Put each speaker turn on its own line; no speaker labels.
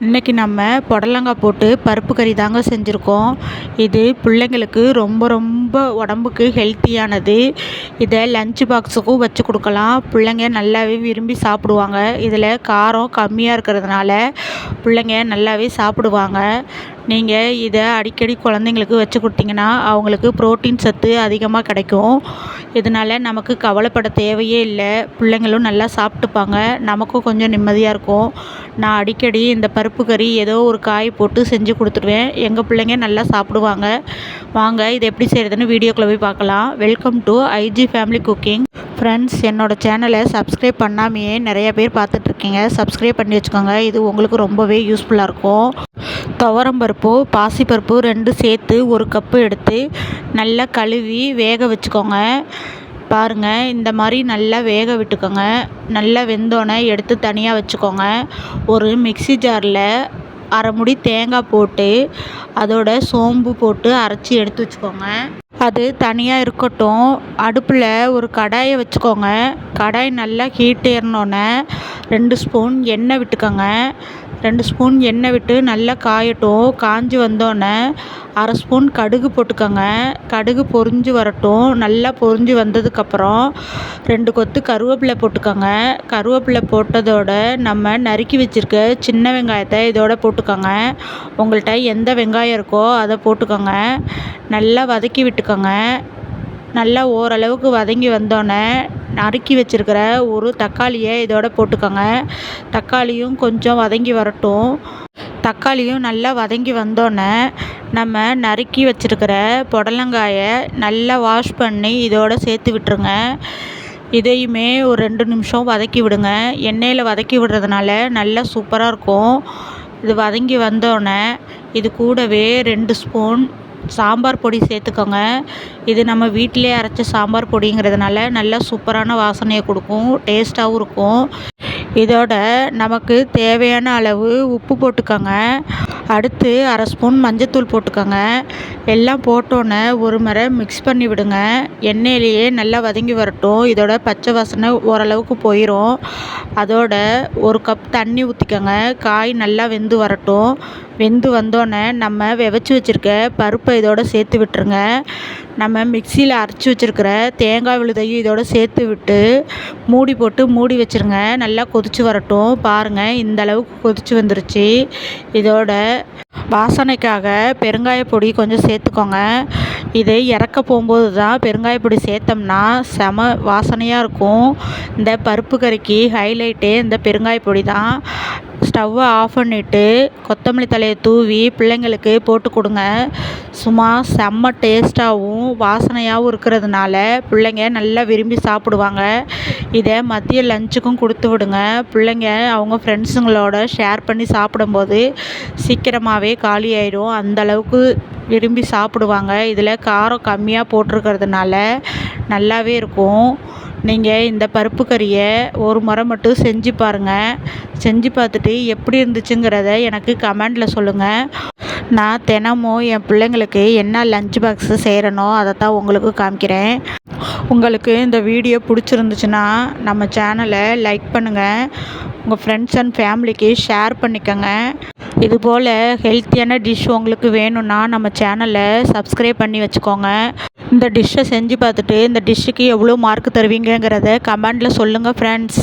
இன்றைக்கி நம்ம புடலங்காய் போட்டு பருப்பு கறி தாங்க செஞ்சுருக்கோம். இது பிள்ளைங்களுக்கு ரொம்ப ரொம்ப உடம்புக்கு ஹெல்த்தியானது. இதை லஞ்ச் பாக்ஸுக்கும் வச்சு கொடுக்கலாம். பிள்ளைங்க நல்லாவே விரும்பி சாப்பிடுவாங்க. இதில் காரம் கம்மியாக இருக்கிறதுனால பிள்ளைங்க நல்லாவே சாப்பிடுவாங்க. நீங்கள் இதை அடிக்கடி குழந்தைங்களுக்கு வச்சு கொடுத்தீங்கன்னா அவங்களுக்கு புரோட்டீன் சத்து அதிகமாக கிடைக்கும். இதனால் நமக்கு கவலைப்பட தேவையே இல்லை. பிள்ளைங்களும் நல்லா சாப்பிட்டுப்பாங்க. நமக்கும் கொஞ்சம் நிம்மதியாக இருக்கும். நான் அடிக்கடி இந்த பருப்பு கறி ஏதோ ஒரு காய் போட்டு செஞ்சு கொடுத்துருவேன். எங்கள் பிள்ளைங்க நல்லா சாப்பிடுவாங்க. வாங்க இதை எப்படி செய்கிறதுன்னு வீடியோக்குள்ளே போய் பார்க்கலாம். Welcome to IG family cooking. Friends, என்னோடய சேனலை சப்ஸ்கிரைப் பண்ணாமையே நிறைய பேர் பார்த்துட்ருக்கீங்க. சப்ஸ்கிரைப் பண்ணி வச்சுக்கோங்க. இது உங்களுக்கு ரொம்பவே யூஸ்ஃபுல்லாக இருக்கும். துவரம்பருப்பு, பாசிப்பருப்பு 2 சேர்த்து 1 கப்பு எடுத்து நல்லா கழுவி வேக வச்சுக்கோங்க. பாருங்கள், இந்த மாதிரி நல்லா வேக விட்டுக்கோங்க. நல்லா வெந்தோடனே எடுத்து தனியாக வச்சுக்கோங்க. ஒரு மிக்ஸி ஜாரில் அரை முடி தேங்காய் போட்டு அதோட சோம்பு போட்டு அரைச்சி எடுத்து வச்சுக்கோங்க. அது தனியாக இருக்கட்டும். அடுப்பில் ஒரு கடாயை வச்சுக்கோங்க. கடாய் நல்லா ஹீட் ஏறினோன்னே 2 ஸ்பூன் எண்ணெய் விட்டுக்கோங்க. 2 ஸ்பூன் எண்ணெய் விட்டு நல்லா காயட்டும். காஞ்சி வந்தோடனே அரை ஸ்பூன் கடுகு போட்டுக்கோங்க. கடுகு பொரிஞ்சு வரட்டும். நல்லா பொரிஞ்சு வந்ததுக்கப்புறம் 2 கொத்து கருவேப்பிலை போட்டுக்கோங்க. கருவேப்பிலை போட்டதோட நம்ம நறுக்கி வச்சுருக்க சின்ன வெங்காயத்தை இதோட போட்டுக்கோங்க. உங்கள்கிட்ட எந்த வெங்காயம் இருக்கோ அதை போட்டுக்கோங்க. நல்லா வதக்கி விட்டுக்கோங்க. நல்லா ஓரளவுக்கு வதங்கி வந்தோடனே நறுக்கி வச்சுருக்கிற ஒரு தக்காளியை இதோட போட்டுக்கோங்க. தக்காளியும் கொஞ்சம் வதங்கி வரட்டும். தக்காளியும் நல்லா வதங்கி வந்தோடனே நம்ம நறுக்கி வச்சுருக்கிற புடலங்காயை நல்லா வாஷ் பண்ணி இதோட சேர்த்து விட்டுருங்க. இதையுமே ஒரு 2 நிமிஷம் வதக்கி விடுங்க. எண்ணெயில் வதக்கி விடுறதுனால நல்லா சூப்பராக இருக்கும். இது வதங்கி வந்தோடனே இது கூடவே 2 ஸ்பூன் சாம்பார் பொடி சேர்த்துக்கோங்க. இது நம்ம வீட்டிலே அரைச்ச சாம்பார் பொடிங்கிறதுனால நல்லா சூப்பரான வாசனையை கொடுக்கும். டேஸ்ட்டாகவும் இருக்கும். இதோட நமக்கு தேவையான அளவு உப்பு போட்டுக்கோங்க. அடுத்து அரை ஸ்பூன் மஞ்சத்தூள் போட்டுக்கோங்க. எல்லாம் போட்டோன்னே ஒரு முறை மிக்ஸ் பண்ணி விடுங்க. எண்ணெயிலேயே நல்லா வதங்கி வரட்டும். இதோட பச்சை வாசனை ஓரளவுக்கு போயிடும். அதோட 1 கப் தண்ணி ஊற்றிக்கோங்க. காய் நல்லா வெந்து வரட்டும். வெந்து வந்தோடனே நம்ம வெவச்சி வச்சுருக்க பருப்பை இதோட சேர்த்து விட்டுருங்க. நம்ம மிக்சியில் அரைச்சி வச்சுருக்கிற தேங்காய் விழுதையும் இதோட சேர்த்து விட்டு மூடி போட்டு மூடி வச்சுருங்க. நல்லா கொதித்து வரட்டும். பாருங்கள், இந்த அளவுக்கு கொதித்து வந்துருச்சு. இதோட வாசனைக்காக பெருங்காய பொடி கொஞ்சம் சேர்த்துக்கோங்க. இதை இறக்க போகும்போது தான் பெருங்காய பொடி சேர்த்தோம்னா செம வாசனையாக இருக்கும். இந்த பருப்பு கறிக்கு ஹைலைட்டே இந்த பெருங்காய பொடி தான். ஸ்டவ்வை ஆஃப் பண்ணிவிட்டு கொத்தமல்லி தலையை தூவி பிள்ளைங்களுக்கு போட்டு கொடுங்க. சும்மா செம்ம டேஸ்ட்டாகவும் வாசனையாகவும் இருக்கிறதுனால பிள்ளைங்க நல்லா விரும்பி சாப்பிடுவாங்க. இதை மதிய லஞ்சுக்கும் கொடுத்து விடுங்க. பிள்ளைங்க அவங்க ஃப்ரெண்ட்ஸுங்களோட ஷேர் பண்ணி சாப்பிடும்போது சீக்கிரமாகவே காலி ஆயிடும். அந்தளவுக்கு விரும்பி சாப்பிடுவாங்க. இதில் காரம் கம்மியாக போட்டிருக்கிறதுனால நல்லாவே இருக்கும். நீங்கள் இந்த பருப்பு கறியை ஒரு முறை மட்டும் செஞ்சு பாருங்கள். செஞ்சு பார்த்துட்டு எப்படி இருந்துச்சுங்கிறத எனக்கு கமெண்டில் சொல்லுங்கள். நான் தினமும் என் பிள்ளைங்களுக்கு என்ன லஞ்ச் பாக்ஸு செய்கிறனோ அதை தான் உங்களுக்கு காமிக்கிறேன். உங்களுக்கு இந்த வீடியோ பிடிச்சிருந்துச்சுன்னா நம்ம சேனலை லைக் பண்ணுங்கள். உங்கள் ஃப்ரெண்ட்ஸ் அண்ட் ஃபேமிலிக்கு ஷேர் பண்ணிக்கோங்க. இதுபோல் ஹெல்த்தியான டிஷ் உங்களுக்கு வேணும்னா நம்ம சேனலை சப்ஸ்கிரைப் பண்ணி வச்சுக்கோங்க. இந்த டிஷ்ஷை செஞ்சு பார்த்துட்டு இந்த டிஷ்ஷுக்கு எவ்வளோ மார்க் தருவீங்கங்கிறத கமெண்டில் சொல்லுங்கள் ஃப்ரெண்ட்ஸ்.